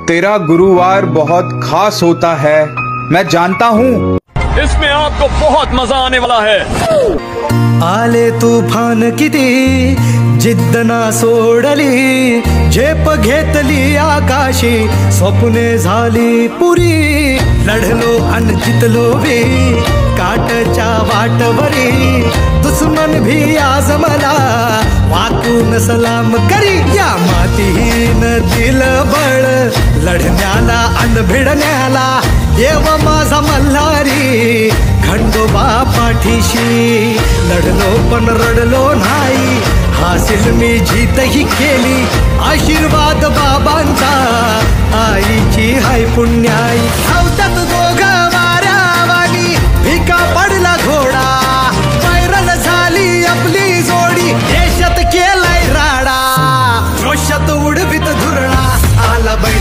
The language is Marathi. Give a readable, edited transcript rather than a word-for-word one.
तेरा गुरुवार बहुत खास होता है, मैं जानता हूँ। इसमें आपको बहुत मजा आने वाला है। आले तूफान किती जिद्द ना सोडली, झेप घेतली आकाशी, स्वप्ने झाली पुरी, लढलो अन जितलो बी काटच्या वाटवरी, दुश्मन भी आज मला वाकून सलाम करी, या मातीहीन दिल बळ लढण्याला अन भिडण्याला, देव माझा मल्हारी खंडोबा पाठीशी, लढलो पण रडलो नाही, हासिल मी जीतही केली, आशीर्वाद बाबांचा आईची हाय पुण्याई।